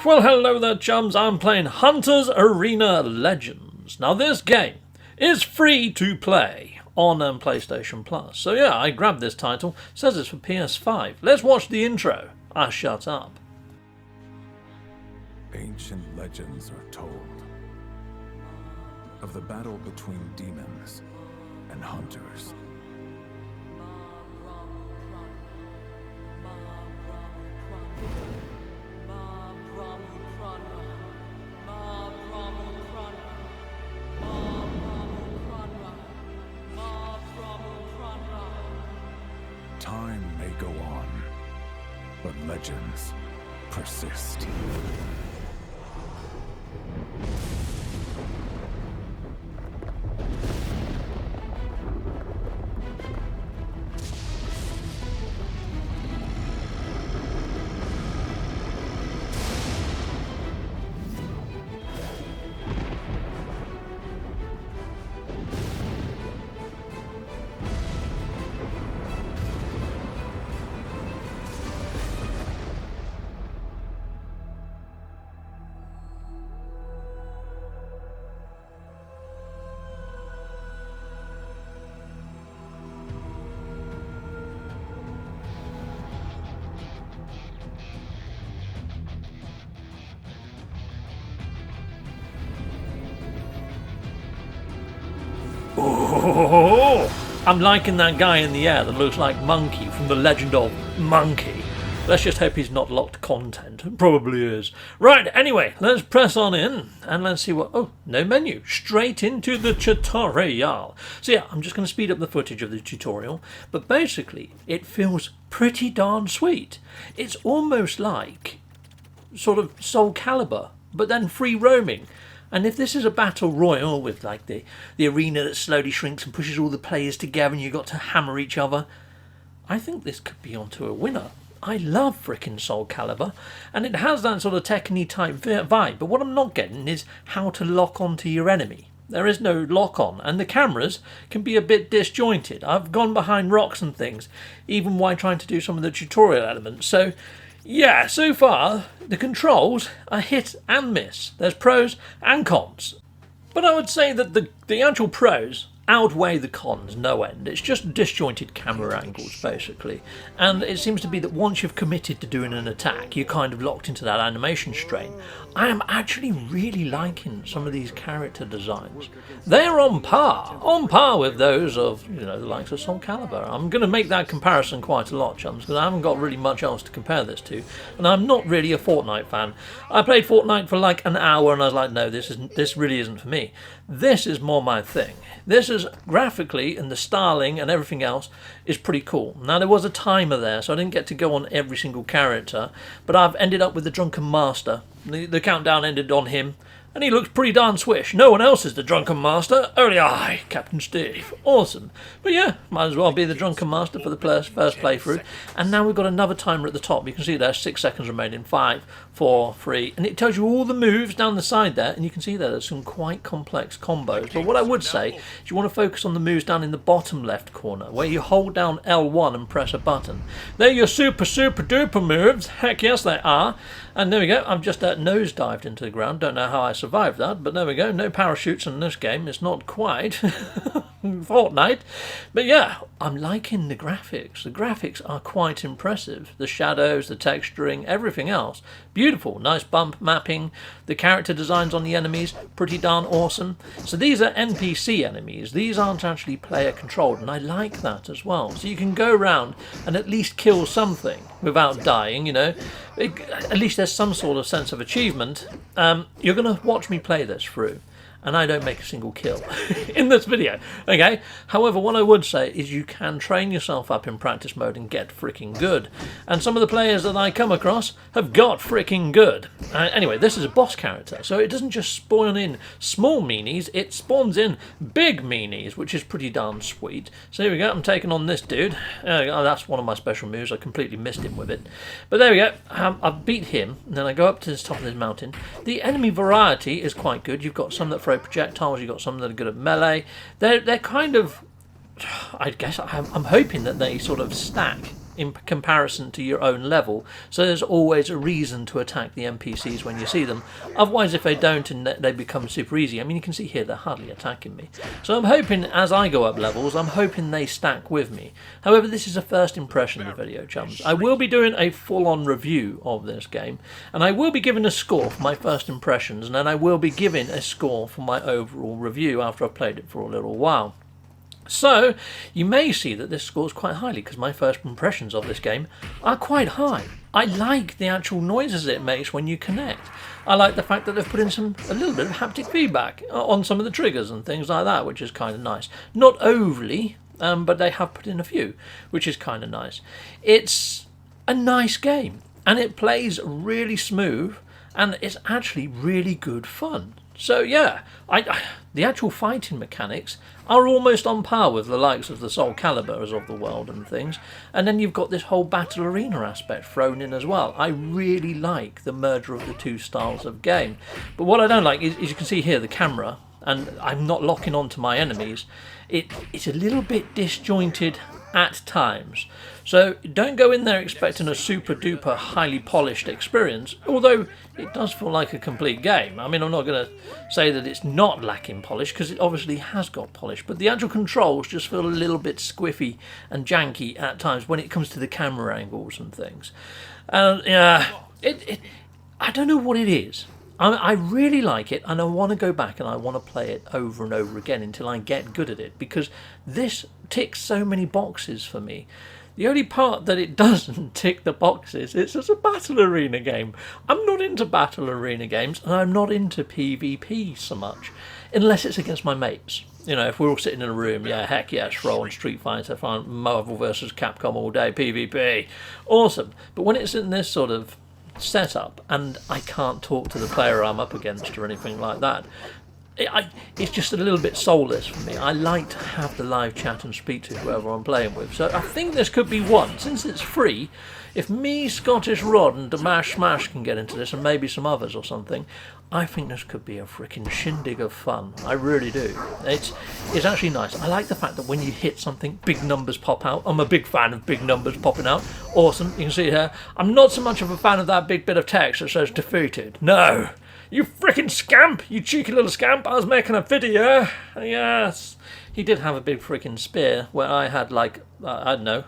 Well, hello there, chums. I'm playing Hunter's Arena Legends. Now, this game is free to play on PlayStation Plus. So, yeah, I grabbed this title. It says it's for PS5. Let's watch the intro. I shut up. Ancient legends are told of the battle between demons and hunters. Time may go on, but legends persist. Oh, I'm liking that guy in the air that looks like Monkey from The Legend of Monkey. Let's just hope he's not locked content. Probably is. Right, anyway, let's press on in and let's see what... Oh, no menu. Straight into the tutorial. So yeah, I'm just going to speed up the footage of the tutorial, but basically it feels pretty darn sweet. It's almost like sort of Soul Calibur, but then free roaming. And if this is a Battle Royale with like the arena that slowly shrinks and pushes all the players together and you've got to hammer each other, I think this could be onto a winner. I love frickin' Soul Calibur, and it has that sort of Tekken-y type vibe, but what I'm not getting is how to lock onto your enemy. There is no lock-on, and the cameras can be a bit disjointed. I've gone behind rocks and things, even while trying to do some of the tutorial elements, so... yeah, so far, the controls are hit and miss. There's pros and cons. But I would say that the actual pros outweigh the cons no end. It's just disjointed camera angles, basically. And it seems to be that once you've committed to doing an attack, you're kind of locked into that animation strain. I am actually really liking some of these character designs. They're on par with those of, you know, the likes of Soul Calibur. I'm going to make that comparison quite a lot, chums, because I haven't got really much else to compare this to. And I'm not really a Fortnite fan. I played Fortnite for like an hour and I was like, no, this really isn't for me. This is more my thing. This is graphically, and the styling and everything else is pretty cool. Now, there was a timer there, so I didn't get to go on every single character, but I've ended up with the Drunken Master. The countdown ended on him, and he looks pretty darn swish. No one else is the Drunken Master, only I, Captain Steve. Awesome. But yeah, might as well be the Drunken Master for the first playthrough. And now we've got another timer at the top. You can see there's 6 seconds remaining. 5, 4, 3. And it tells you all the moves down the side there. And you can see there's some quite complex combos. But what I would say is you want to focus on the moves down in the bottom left corner, where you hold down L1 and press a button. They're your super duper moves. Heck yes, they are. And there we go. I've just nosedived into the ground. Don't know how I survived that, but there we go. No parachutes in this game. It's not quite Fortnite. But yeah, I'm liking the graphics. The graphics are quite impressive. The shadows, the texturing, everything else. Beautiful. Nice bump mapping. The character designs on the enemies, pretty darn awesome. So these are NPC enemies. These aren't actually player controlled, and I like that as well. So you can go around and at least kill something without dying, you know. At least there's some sort of sense of achievement. You're going to watch me play this through, and I don't make a single kill in this video, okay? However, what I would say is you can train yourself up in practice mode and get freaking good. And some of the players that I come across have got freaking good. Anyway, this is a boss character, so it doesn't just spawn in small meanies, it spawns in big meanies, which is pretty darn sweet. So here we go, I'm taking on this dude. That's one of my special moves, I completely missed him with it. But there we go, I've beat him, and then I go up to the top of this mountain. The enemy variety is quite good. You've got some that throw projectiles, you've got some that are good at melee. They're kind of, I guess I'm hoping that they sort of stack in comparison to your own level, so there's always a reason to attack the NPCs when you see them. Otherwise, if they don't and they become super easy, I mean, you can see here they're hardly attacking me. So I'm hoping as I go up levels, I'm hoping they stack with me. However, this is a first impression of the video, chums. I will be doing a full-on review of this game, and I will be giving a score for my first impressions, and then I will be giving a score for my overall review after I've played it for a little while. So, you may see that this scores quite highly because my first impressions of this game are quite high. I like the actual noises it makes when you connect. I like the fact that they've put in a little bit of haptic feedback on some of the triggers and things like that, which is kind of nice. Not overly, but they have put in a few, which is kind of nice. It's a nice game, and it plays really smooth, and it's actually really good fun. So yeah, the actual fighting mechanics are almost on par with the likes of the Soul Caliburs of the world and things. And then you've got this whole battle arena aspect thrown in as well. I really like the merger of the two styles of game. But what I don't like is you can see here the camera, and I'm not locking onto my enemies. It's a little bit disjointed at times. So don't go in there expecting a super duper highly polished experience, although it does feel like a complete game. I mean, I'm not going to say that it's not lacking polish, because it obviously has got polish, but the actual controls just feel a little bit squiffy and janky at times when it comes to the camera angles and things. Yeah, I don't know what it is. I really like it, and I want to go back and I want to play it over and over again until I get good at it, because this ticks so many boxes for me. The only part that it doesn't tick the boxes, it's just a battle arena game. I'm not into battle arena games, and I'm not into PvP so much, unless it's against my mates. You know, if we're all sitting in a room, yeah, heck yes, roll on Street Fighter, Marvel vs. Capcom all day, PvP, awesome. But when it's in this sort of setup and I can't talk to the player I'm up against or anything like that, it's just a little bit soulless for me. I like to have the live chat and speak to whoever I'm playing with. So I think this could be one. Since it's free, if me, Scottish Rod and Damash Smash can get into this, and maybe some others or something, I think this could be a freaking shindig of fun. I really do. It's actually nice. I like the fact that when you hit something, big numbers pop out. I'm a big fan of big numbers popping out. Awesome. You can see here. I'm not so much of a fan of that big bit of text that says defeated. No. You freaking scamp! You cheeky little scamp! I was making a video! Yes! He did have a big freaking spear where I had, like, I don't know,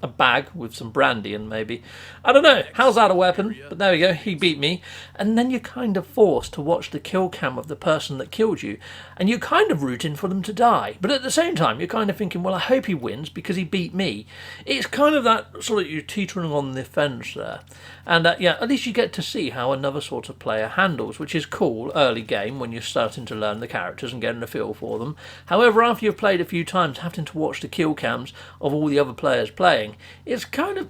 a bag with some brandy in maybe. I don't know. How's that a weapon? But there we go. He beat me. And then you're kind of forced to watch the kill cam of the person that killed you. And you're kind of rooting for them to die. But at the same time, you're kind of thinking, well, I hope he wins because he beat me. It's kind of that sort of, you're teetering on the fence there. And yeah, at least you get to see how another sort of player handles, which is cool early game when you're starting to learn the characters and getting a feel for them. However, after you've played a few times, having to watch the kill cams of all the other players playing, it's kind of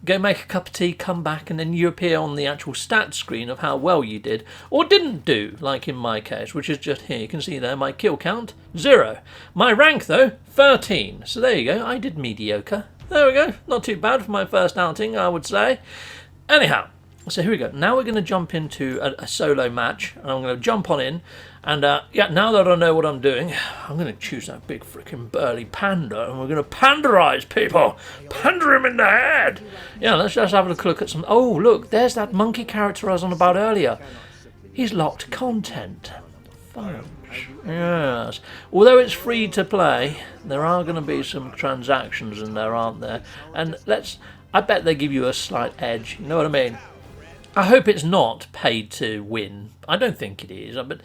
go make a cup of tea, come back, and then you appear on the actual stats screen of how well you did or didn't do, like in my case, which is just here. You can see there my kill count 0, my rank though 13. So there you go, I did mediocre. There we go, not too bad for my first outing, I would say. Anyhow, so here we go. Now we're going to jump into a solo match, and I'm going to jump on in. And yeah, now that I know what I'm doing, I'm going to choose that big freaking burly panda, and we're going to panderize people. Pander him in the head. Yeah, let's just have a look at some. Oh, look, there's that monkey character I was on about earlier. He's locked content. Fudge. Yes. Although it's free to play, there are going to be some transactions in there, aren't there? And I bet they give you a slight edge. You know what I mean? I hope it's not paid to win. I don't think it is. But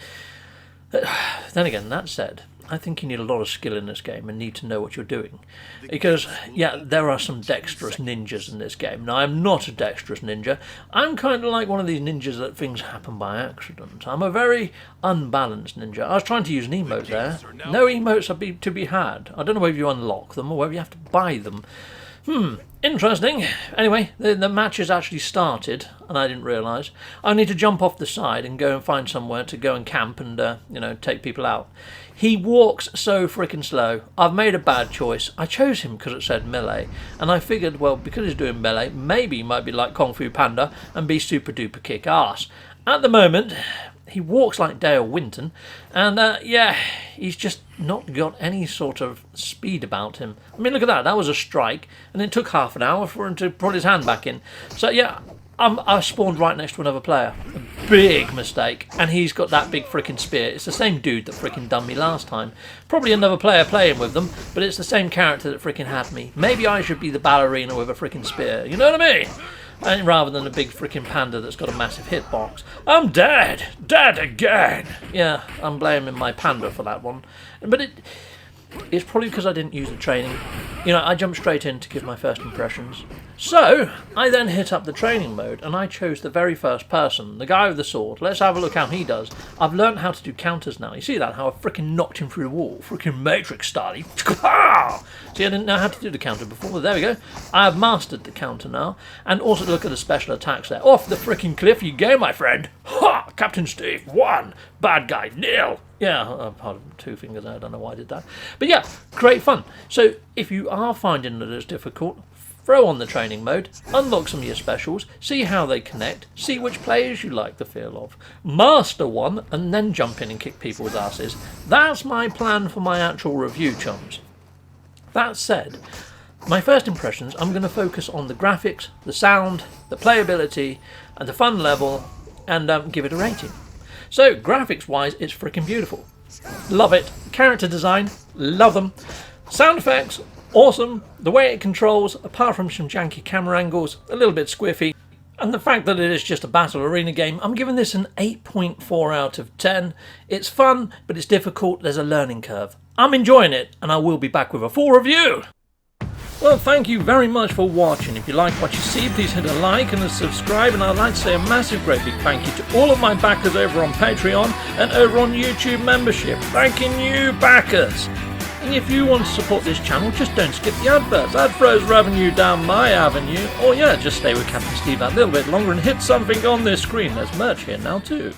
then again, that said, I think you need a lot of skill in this game and need to know what you're doing. Because, yeah, there are some dexterous ninjas in this game. Now, I'm not a dexterous ninja. I'm kind of like one of these ninjas that things happen by accident. I'm a very unbalanced ninja. I was trying to use an emote there. No emotes are to be had. I don't know whether you unlock them or whether you have to buy them. Interesting. Anyway, the match has actually started, and I didn't realise. I need to jump off the side and go and find somewhere to go and camp and, you know, take people out. He walks so freaking slow. I've made a bad choice. I chose him because it said melee, and I figured, well, because he's doing melee, maybe he might be like Kung Fu Panda and be super duper kick ass. At the moment, He walks like Dale Winton, and yeah, he's just not got any sort of speed about him. I mean, look at that. That was a strike, and it took half an hour for him to put his hand back in. So yeah, I spawned right next to another player. A big mistake. And he's got that big freaking spear. It's the same dude that freaking done me last time. Probably another player playing with them, but it's the same character that freaking had me. Maybe I should be the ballerina with a freaking spear. You know what I mean? And rather than a big freaking panda that's got a massive hitbox. I'm dead! Dead again! Yeah, I'm blaming my panda for that one. But it's probably because I didn't use the training. You know, I jumped straight in to give my first impressions. So, I then hit up the training mode, and I chose the very first person, the guy with the sword. Let's have a look how he does. I've learned how to do counters now. You see that? How I freaking knocked him through the wall. Freaking Matrix style. See, I didn't know how to do the counter before. Well, there we go. I have mastered the counter now. And also look at the special attacks there. Off the freaking cliff you go, my friend. Ha! Captain Steve, 1. Bad guy, 0. Yeah, pardon, 2 fingers there. I don't know why I did that. But yeah, great fun. So, if you are finding that it's difficult, throw on the training mode, unlock some of your specials, see how they connect, see which players you like the feel of, master one, and then jump in and kick people's asses. That's my plan for my actual review, chums. That said, my first impressions, I'm going to focus on the graphics, the sound, the playability, and the fun level, and give it a rating. So, graphics-wise, it's freaking beautiful. Love it. Character design, love them. Sound effects, awesome. The way it controls, apart from some janky camera angles, a little bit squiffy. And the fact that it is just a battle arena game, I'm giving this an 8.4 out of 10. It's fun, but it's difficult. There's a learning curve. I'm enjoying it, and I will be back with a full review. Well, thank you very much for watching. If you like what you see, please hit a like and a subscribe. And I'd like to say a massive, great big thank you to all of my backers over on Patreon and over on YouTube membership. Thanking you, backers. And if you want to support this channel, just don't skip the adverts. That throws revenue down my avenue. Or yeah, just stay with Captain Steve that little bit longer and hit something on this screen. There's merch here now too.